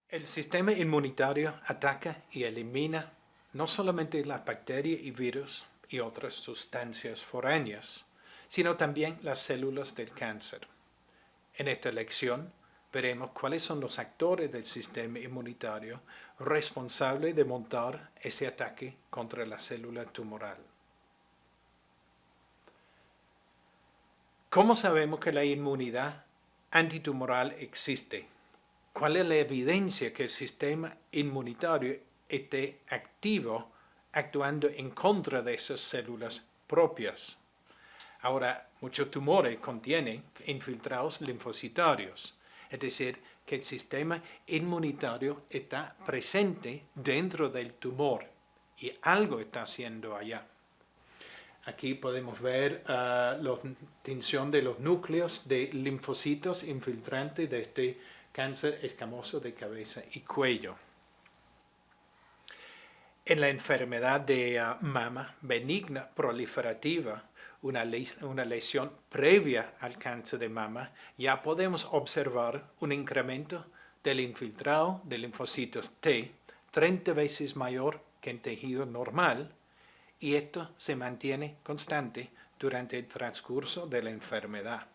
El sistema inmunitario ataca y elimina no solamente las bacterias y virus y otras sustancias foráneas, sino también las células del cáncer. En esta lección veremos cuáles son los actores del sistema inmunitario responsables de montar ese ataque contra la célula tumoral. ¿Cómo sabemos que la inmunidad antitumoral existe? ¿Cuál es la evidencia que el sistema inmunitario esté activo actuando en contra de esas células propias? Ahora, muchos tumores contienen infiltrados linfocitarios, es decir, que el sistema inmunitario está presente dentro del tumor y algo está haciendo allá. Aquí podemos ver la tinción de los núcleos de linfocitos infiltrantes de este cáncer escamoso de cabeza y cuello. En la enfermedad de mama benigna proliferativa, una lesión previa al cáncer de mama, ya podemos observar un incremento del infiltrado de linfocitos T 30 veces mayor que en tejido normal, y esto se mantiene constante durante el transcurso de la enfermedad.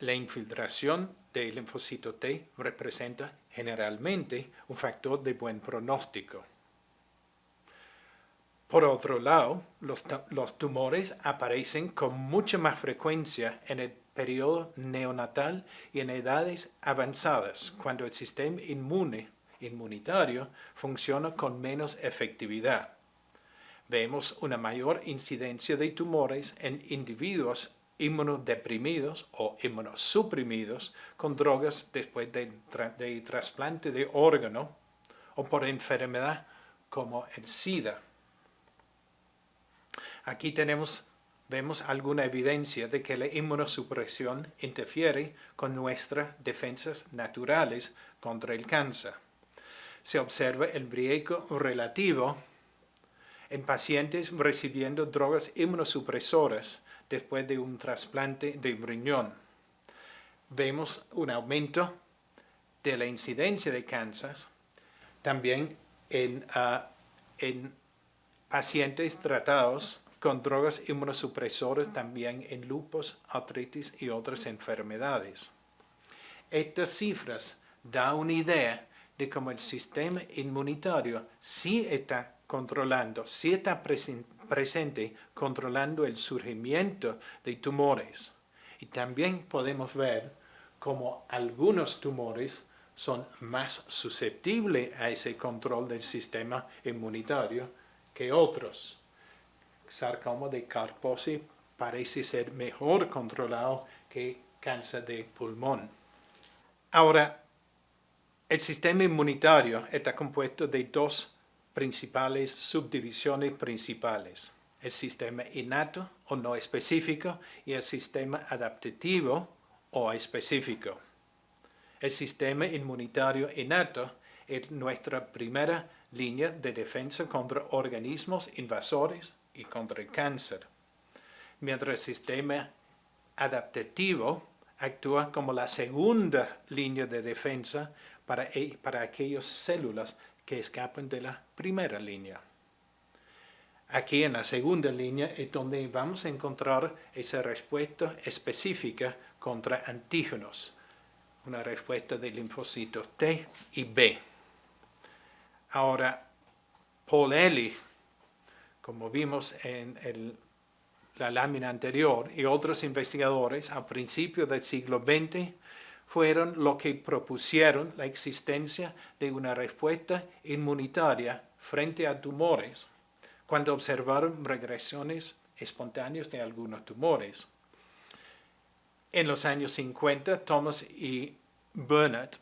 La infiltración del linfocito T representa generalmente un factor de buen pronóstico. Por otro lado, los tumores aparecen con mucha más frecuencia en el periodo neonatal y en edades avanzadas, cuando el sistema inmunitario funciona con menos efectividad. Vemos una mayor incidencia de tumores en individuos inmunodeprimidos o inmunosuprimidos con drogas después de trasplante de órgano o por enfermedad como el SIDA. Aquí vemos alguna evidencia de que la inmunosupresión interfiere con nuestras defensas naturales contra el cáncer. Se observa el riesgo relativo en pacientes recibiendo drogas inmunosupresoras después de un trasplante de riñón. Vemos un aumento de la incidencia de cáncer también en pacientes tratados con drogas inmunosupresoras también en lupus, artritis y otras enfermedades. Estas cifras dan una idea de cómo el sistema inmunitario sí está controlando, sí está presente controlando el surgimiento de tumores. Y también podemos ver cómo algunos tumores son más susceptibles a ese control del sistema inmunitario que otros. Sarcoma de Kaposi parece ser mejor controlado que cáncer de pulmón. Ahora, el sistema inmunitario está compuesto de dos principales subdivisiones principales: el sistema innato o no específico y el sistema adaptativo o específico. El sistema inmunitario innato es nuestra primera línea de defensa contra organismos invasores y contra el cáncer, mientras el sistema adaptativo actúa como la segunda línea de defensa para aquellas células que escapan de la primera línea. Aquí en la segunda línea es donde vamos a encontrar esa respuesta específica contra antígenos, una respuesta de linfocitos T y B. Ahora, Paul Ehrlich, como vimos en la lámina anterior, y otros investigadores a principios del siglo XX fueron los que propusieron la existencia de una respuesta inmunitaria frente a tumores cuando observaron regresiones espontáneas de algunos tumores. En los años 50, Thomas y Burnett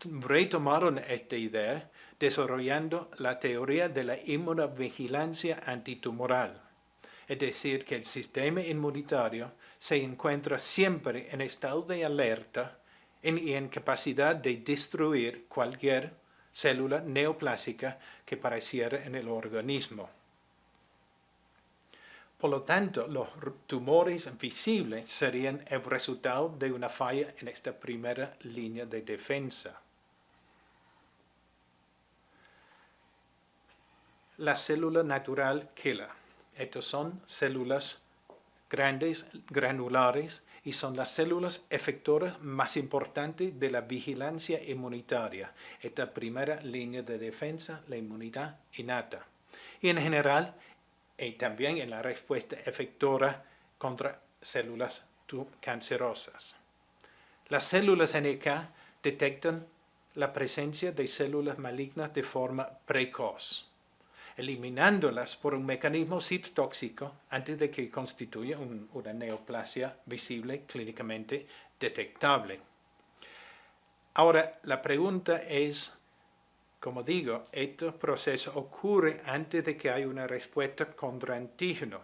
retomaron esta idea desarrollando la teoría de la inmunovigilancia antitumoral, es decir, que el sistema inmunitario se encuentra siempre en estado de alerta y en capacidad de destruir cualquier célula neoplásica que apareciera en el organismo. Por lo tanto, los tumores visibles serían el resultado de una falla en esta primera línea de defensa. La célula natural killer. Estas son células grandes, granulares, y son las células efectoras más importantes de la vigilancia inmunitaria. Esta primera línea de defensa, la inmunidad innata. Y en general, y también en la respuesta efectora contra células cancerosas. Las células NK detectan la presencia de células malignas de forma precoz, eliminándolas por un mecanismo citotóxico antes de que constituya una neoplasia visible clínicamente detectable. Ahora, la pregunta es, como digo, este proceso ocurre antes de que haya una respuesta contra antígeno.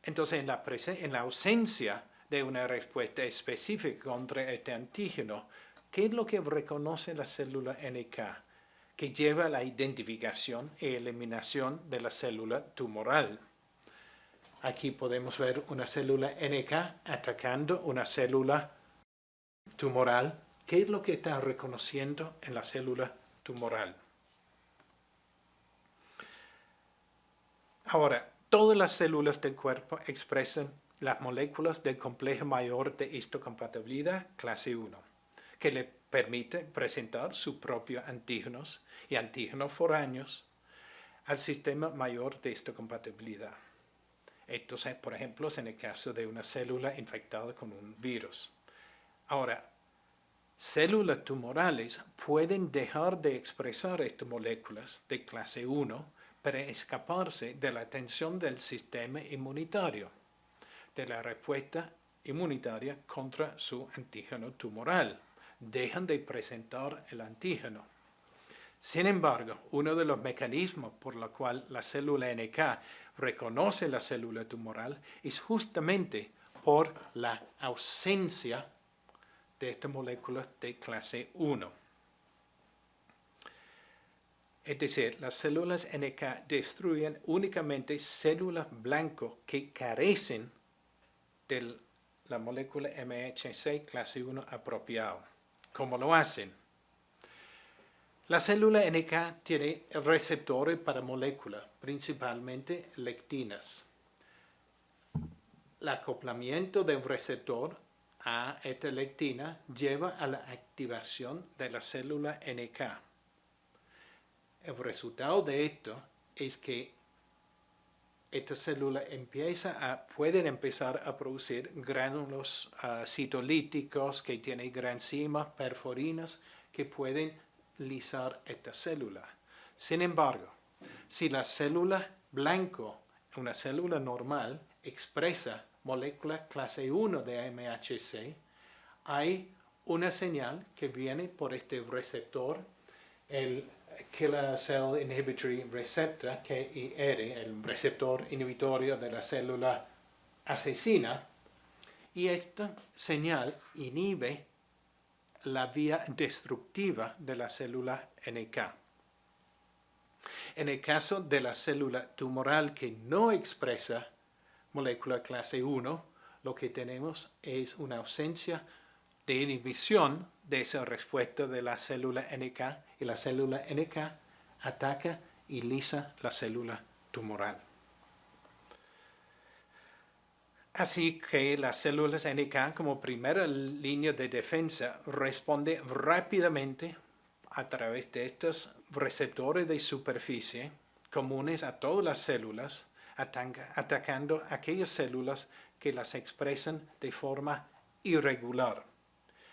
Entonces, en la ausencia de una respuesta específica contra este antígeno, ¿qué es lo que reconoce la célula NK? Que lleva a la identificación y eliminación de la célula tumoral. Aquí podemos ver una célula NK atacando una célula tumoral. ¿Qué es lo que está reconociendo en la célula tumoral? Ahora, todas las células del cuerpo expresan las moléculas del complejo mayor de histocompatibilidad clase 1, que le permite presentar sus propios antígenos y antígenos foráneos al sistema mayor de histocompatibilidad. Esto es, por ejemplo, en el caso de una célula infectada con un virus. Ahora, células tumorales pueden dejar de expresar estas moléculas de clase 1 para escaparse de la atención del sistema inmunitario, de la respuesta inmunitaria contra su antígeno tumoral. Dejan de presentar el antígeno. Sin embargo, uno de los mecanismos por los cuales la célula NK reconoce la célula tumoral es justamente por la ausencia de estas moléculas de clase 1. Es decir, las células NK destruyen únicamente células blanco que carecen de la molécula MHC clase 1 apropiado. ¿Cómo lo hacen? La célula NK tiene receptores para moléculas, principalmente lectinas. El acoplamiento de un receptor a esta lectina lleva a la activación de la célula NK. El resultado de esto es que esta célula pueden empezar a producir gránulos citolíticos que tienen granzimas, perforinas, que pueden lisar esta célula. Sin embargo, si la célula blanco, una célula normal, expresa moléculas clase 1 de MHC, hay una señal que viene por este receptor, el Killer Cell Inhibitory Receptor, KIR, el receptor inhibitorio de la célula asesina, y esta señal inhibe la vía destructiva de la célula NK. En el caso de la célula tumoral que no expresa molécula clase 1, lo que tenemos es una ausencia de inhibición de esa respuesta de la célula NK, y la célula NK ataca y lisa la célula tumoral. Así que las células NK, como primera línea de defensa, responden rápidamente a través de estos receptores de superficie comunes a todas las células, atacando aquellas células que las expresan de forma irregular.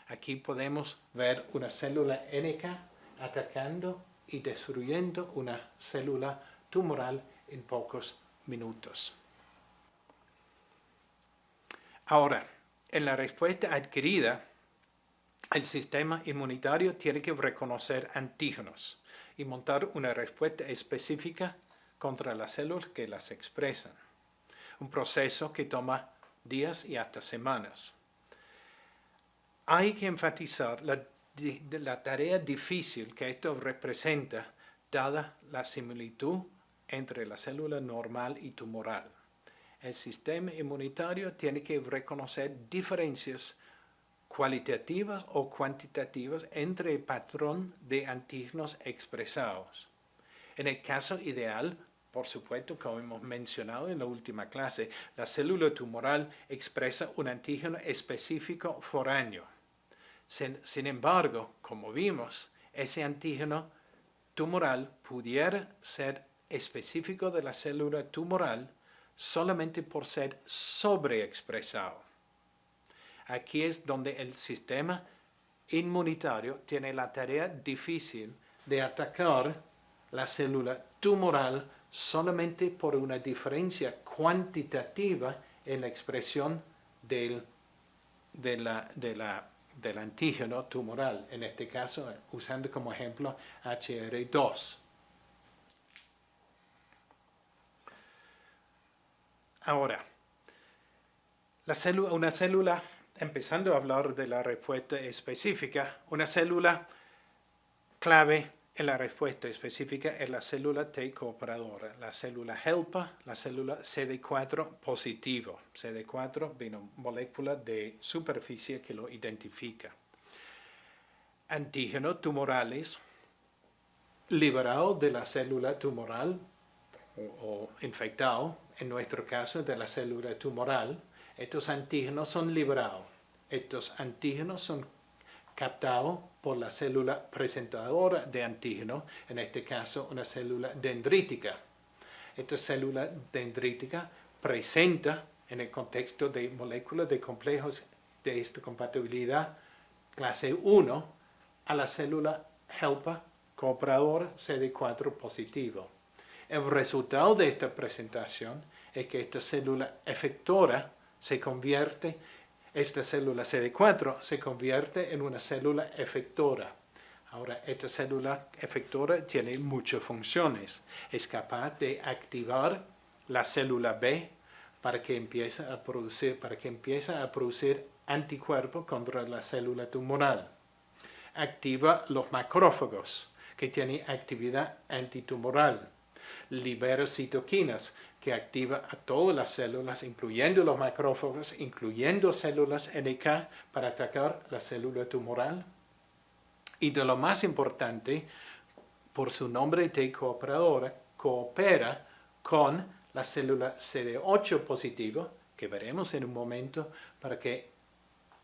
Aquí podemos ver una célula NK atacando y destruyendo una célula tumoral en pocos minutos. Ahora, en la respuesta adquirida, el sistema inmunitario tiene que reconocer antígenos y montar una respuesta específica contra las células que las expresan. Un proceso que toma días y hasta semanas. Hay que enfatizar la tarea difícil que esto representa, dada la similitud entre la célula normal y tumoral. el sistema inmunitario tiene que reconocer diferencias cualitativas o cuantitativas entre el patrón de antígenos expresados. En el caso ideal, por supuesto, como hemos mencionado en la última clase, la célula tumoral expresa un antígeno específico foráneo. Sin embargo, como vimos, ese antígeno tumoral pudiera ser específico de la célula tumoral solamente por ser sobreexpresado. Aquí es donde el sistema inmunitario tiene la tarea difícil de atacar la célula tumoral solamente por una diferencia cuantitativa en la expresión del antígeno tumoral, en este caso usando como ejemplo HR2. Ahora, una célula, empezando a hablar de la respuesta específica, una célula clave en la respuesta específica es la célula T cooperadora, la célula helper, la célula CD4 positivo. CD4 viene una molécula de superficie que lo identifica. Antígenos tumorales liberados de la célula tumoral o infectados, en nuestro caso de la célula tumoral, estos antígenos son liberados. Estos antígenos son captados por la célula presentadora de antígeno, en este caso una célula dendrítica. Esta célula dendrítica presenta, en el contexto de moléculas de complejos de histocompatibilidad clase 1, a la célula helper cooperadora CD4 positivo. El resultado de esta presentación es que esta célula efectora esta célula CD4 se convierte en una célula efectora. Ahora, esta célula efectora tiene muchas funciones. Es capaz de activar la célula B para que empiece a producir anticuerpos contra la célula tumoral. Activa los macrófagos, que tienen actividad antitumoral. Libera citoquinas, que activa a todas las células, incluyendo los macrófagos, incluyendo células NK, para atacar la célula tumoral. Y de lo más importante, por su nombre T cooperadora, coopera con la célula CD8 positivo, que veremos en un momento, para que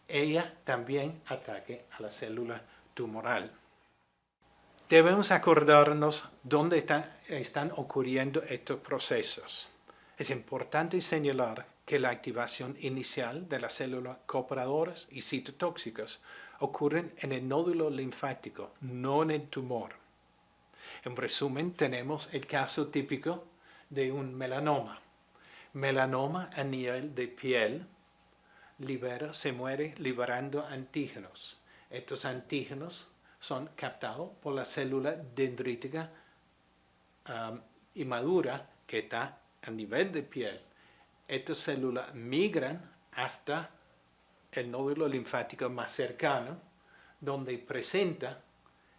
ella también ataque a la célula tumoral. Debemos acordarnos dónde están ocurriendo estos procesos. Es importante señalar que la activación inicial de las células cooperadoras y citotóxicas ocurren en el nódulo linfático, no en el tumor. En resumen, tenemos el caso típico de un melanoma. Melanoma a nivel de piel se muere liberando antígenos. Estos antígenos son captados por la célula dendrítica inmadura que está a nivel de piel. Estas células migran hasta el nódulo linfático más cercano, donde presenta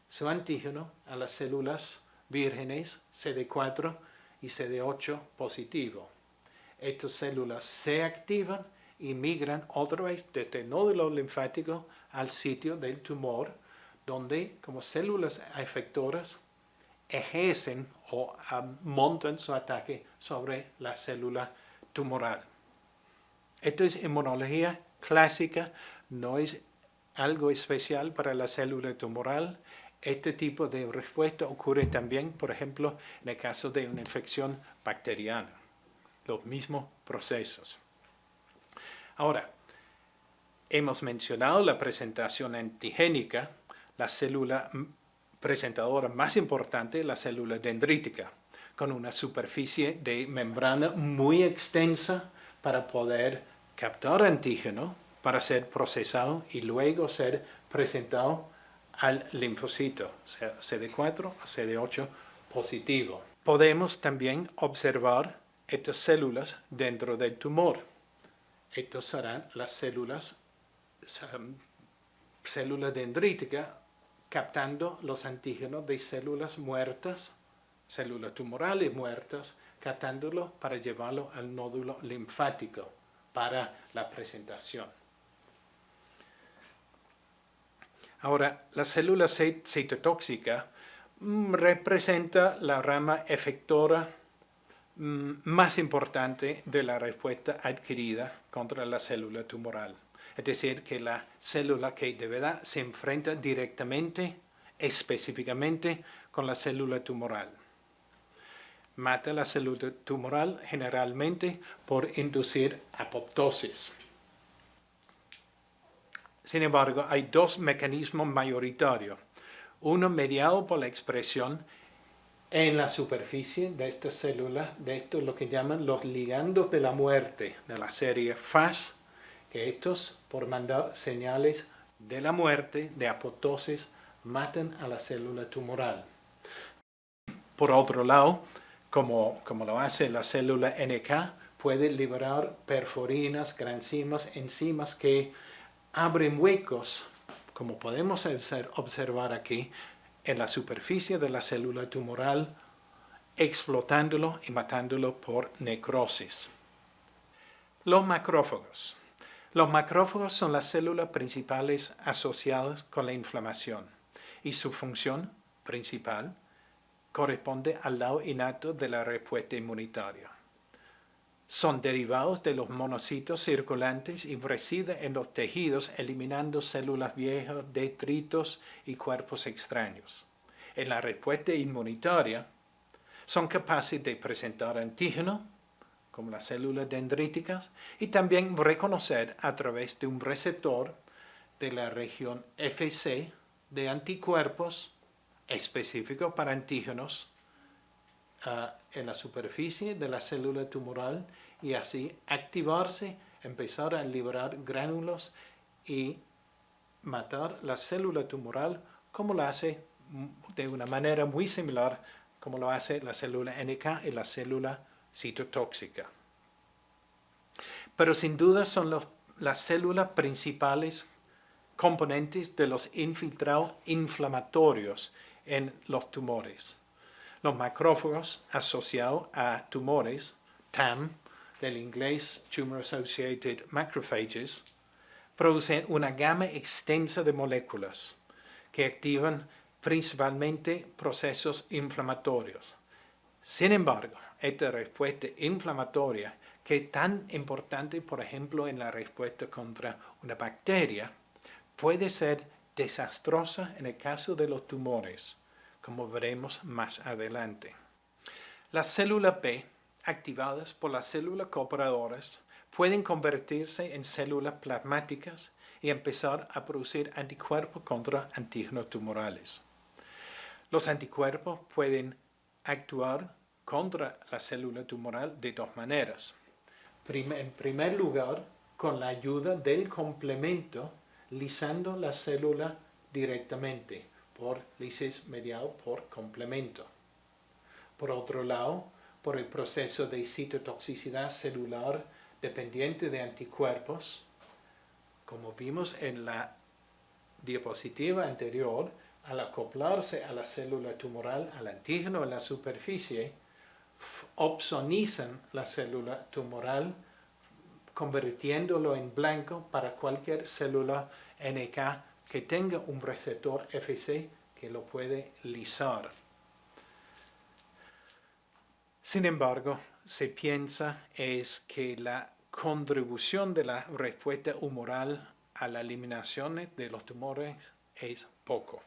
su antígeno a las células vírgenes CD4 y CD8 positivo. Estas células se activan y migran otra vez desde el nódulo linfático al sitio del tumor, donde como células efectoras ejercen o montan su ataque sobre la célula tumoral. Esto es inmunología clásica, no es algo especial para la célula tumoral. Este tipo de respuesta ocurre también, por ejemplo, en el caso de una infección bacteriana. Los mismos procesos. Ahora, hemos mencionado la presentación antigénica. La célula presentadora más importante, la célula dendrítica, con una superficie de membrana muy extensa para poder captar antígeno, para ser procesado y luego ser presentado al linfocito, sea CD4 o CD8 positivo. Podemos también observar estas células dentro del tumor. Estas serán las células dendríticas captando los antígenos de células muertas, células tumorales muertas, captándolo para llevarlo al nódulo linfático para la presentación. Ahora, la célula citotóxica representa la rama efectora más importante de la respuesta adquirida contra la célula tumoral. Es decir, que la célula que de verdad se enfrenta directamente, específicamente, con la célula tumoral. Mata la célula tumoral generalmente por inducir apoptosis. Sin embargo, hay dos mecanismos mayoritarios. Uno mediado por la expresión en la superficie de esta célula, de esto lo que llaman los ligandos de la muerte, de la serie FAS, que estos, por mandar señales de la muerte, de apoptosis, matan a la célula tumoral. Por otro lado, como lo hace la célula NK, puede liberar perforinas, granzimas, enzimas que abren huecos, como podemos observar aquí, en la superficie de la célula tumoral, explotándolo y matándolo por necrosis. Los macrófagos. Los macrófagos son las células principales asociadas con la inflamación y su función principal corresponde al lado innato de la respuesta inmunitaria. Son derivados de los monocitos circulantes y residen en los tejidos eliminando células viejas, detritos y cuerpos extraños. En la respuesta inmunitaria son capaces de presentar antígenos, como las células dendríticas, y también reconocer a través de un receptor de la región FC de anticuerpos específicos para antígenos en la superficie de la célula tumoral y así activarse, empezar a liberar gránulos y matar la célula tumoral como lo hace de una manera muy similar como lo hace la célula NK y la célula citotóxica. Pero sin duda son las células principales componentes de los infiltrados inflamatorios en los tumores. Los macrófagos asociados a tumores, TAM, del inglés Tumor Associated Macrophages, producen una gama extensa de moléculas que activan principalmente procesos inflamatorios. Sin embargo, esta respuesta inflamatoria, que es tan importante, por ejemplo, en la respuesta contra una bacteria, puede ser desastrosa en el caso de los tumores, como veremos más adelante. Las células B, activadas por las células cooperadoras, pueden convertirse en células plasmáticas y empezar a producir anticuerpos contra antígenos tumorales. Los anticuerpos pueden actuar contra la célula tumoral de dos maneras. En primer lugar, con la ayuda del complemento, lisando la célula directamente por lisis mediado por complemento. Por otro lado, por el proceso de citotoxicidad celular dependiente de anticuerpos, como vimos en la diapositiva anterior, al acoplarse a la célula tumoral, al antígeno en la superficie, opsonizan la célula tumoral, convirtiéndolo en blanco para cualquier célula NK que tenga un receptor FC que lo puede lisar. Sin embargo, se piensa es que la contribución de la respuesta humoral a la eliminación de los tumores es poco.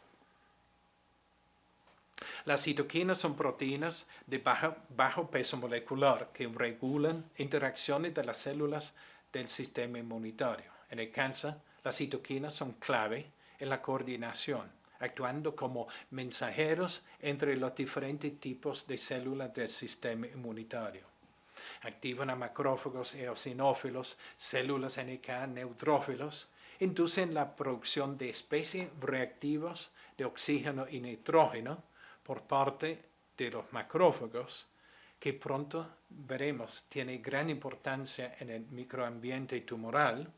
Las citoquinas son proteínas de bajo peso molecular que regulan interacciones de las células del sistema inmunitario. En el cáncer, las citoquinas son clave en la coordinación, actuando como mensajeros entre los diferentes tipos de células del sistema inmunitario. Activan a macrófagos, eosinófilos, células NK, neutrófilos, inducen la producción de especies reactivas de oxígeno y nitrógeno por parte de los macrófagos, que pronto veremos tiene gran importancia en el microambiente tumoral.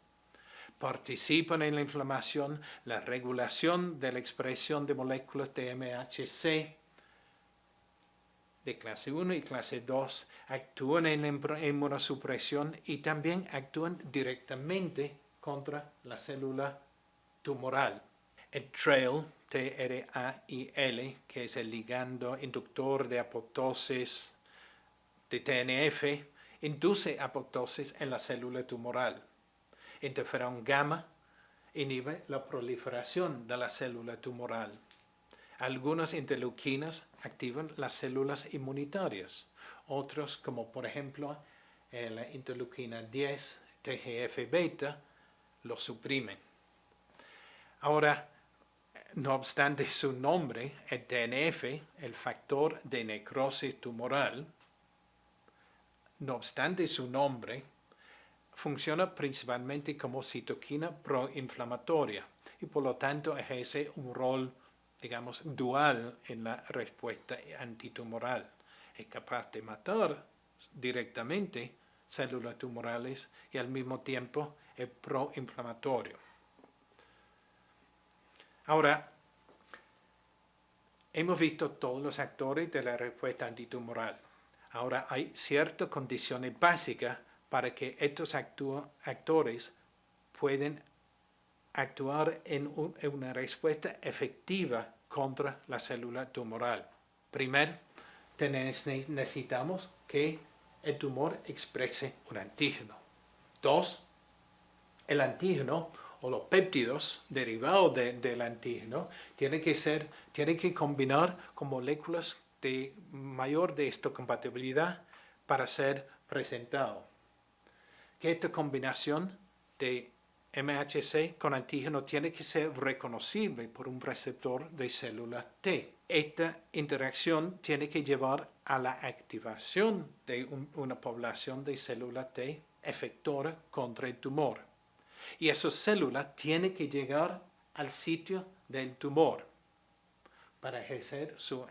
Participan en la inflamación, la regulación de la expresión de moléculas de MHC, de clase 1 y clase 2 actúan en la inmunosupresión y también actúan directamente contra la célula tumoral. El TRAIL, T-R-A-I-L, que es el ligando inductor de apoptosis de TNF, induce apoptosis en la célula tumoral. Interferón gamma inhibe la proliferación de la célula tumoral. Algunas interleuquinas activan las células inmunitarias. Otros, como por ejemplo la interleuquina 10, TGF-beta, lo suprimen. Ahora, no obstante su nombre, el TNF, el factor de necrosis tumoral, no obstante su nombre, funciona principalmente como citoquina proinflamatoria y por lo tanto ejerce un rol, digamos, dual en la respuesta antitumoral. Es capaz de matar directamente células tumorales y al mismo tiempo es proinflamatorio. Ahora, hemos visto todos los actores de la respuesta antitumoral. Ahora hay ciertas condiciones básicas para que estos actores puedan actuar en una respuesta efectiva contra la célula tumoral. Primero, necesitamos que el tumor exprese un antígeno. 2, el antígeno o los péptidos derivados del antígeno tienen que combinar con moléculas de mayor histocompatibilidad para ser presentado. Que esta combinación de MHC con antígeno tiene que ser reconocible por un receptor de célula T. Esta interacción tiene que llevar a la activación de una población de célula T efectora contra el tumor. Y esa célula tiene que llegar al sitio del tumor para ejercer su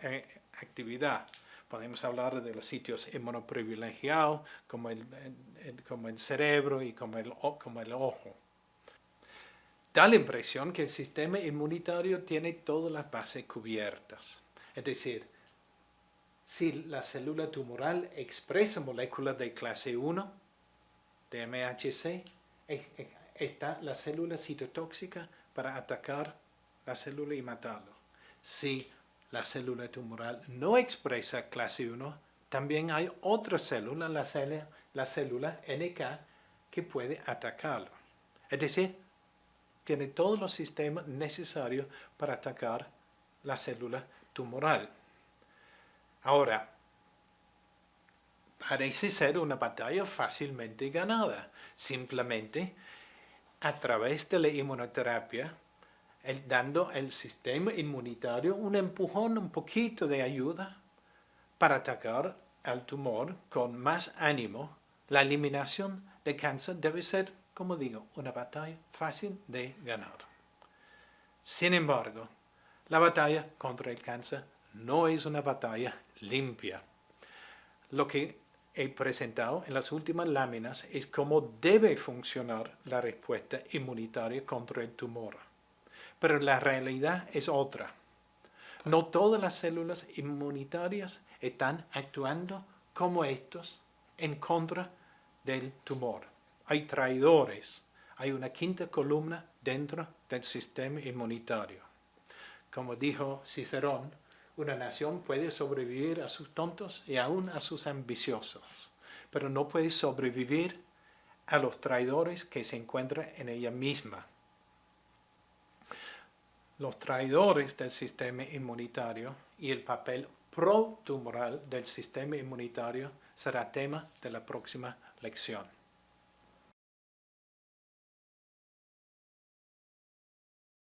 actividad. Podemos hablar de los sitios inmunoprivilegiados como el cerebro y como el ojo. Da la impresión que el sistema inmunitario tiene todas las bases cubiertas. Es decir, si la célula tumoral expresa moléculas de clase 1 de MHC, está la célula citotóxica para atacar la célula y matarlo. Si la célula tumoral no expresa clase 1, también hay otra célula, la célula NK, que puede atacarlo. Es decir, tiene todos los sistemas necesarios para atacar la célula tumoral. Ahora, parece ser una batalla fácilmente ganada. Simplemente, a través de la inmunoterapia, dando al sistema inmunitario un empujón, un poquito de ayuda para atacar al tumor con más ánimo, la eliminación de cáncer debe ser, como digo, una batalla fácil de ganar. Sin embargo, la batalla contra el cáncer no es una batalla limpia. Lo que he presentado en las últimas láminas es cómo debe funcionar la respuesta inmunitaria contra el tumor. Pero la realidad es otra. No todas las células inmunitarias están actuando como estos en contra del tumor. Hay traidores, hay una quinta columna dentro del sistema inmunitario. Como dijo Cicerón, una nación puede sobrevivir a sus tontos y aún a sus ambiciosos, pero no puede sobrevivir a los traidores que se encuentran en ella misma. Los traidores del sistema inmunitario y el papel protumoral del sistema inmunitario será tema de la próxima lección.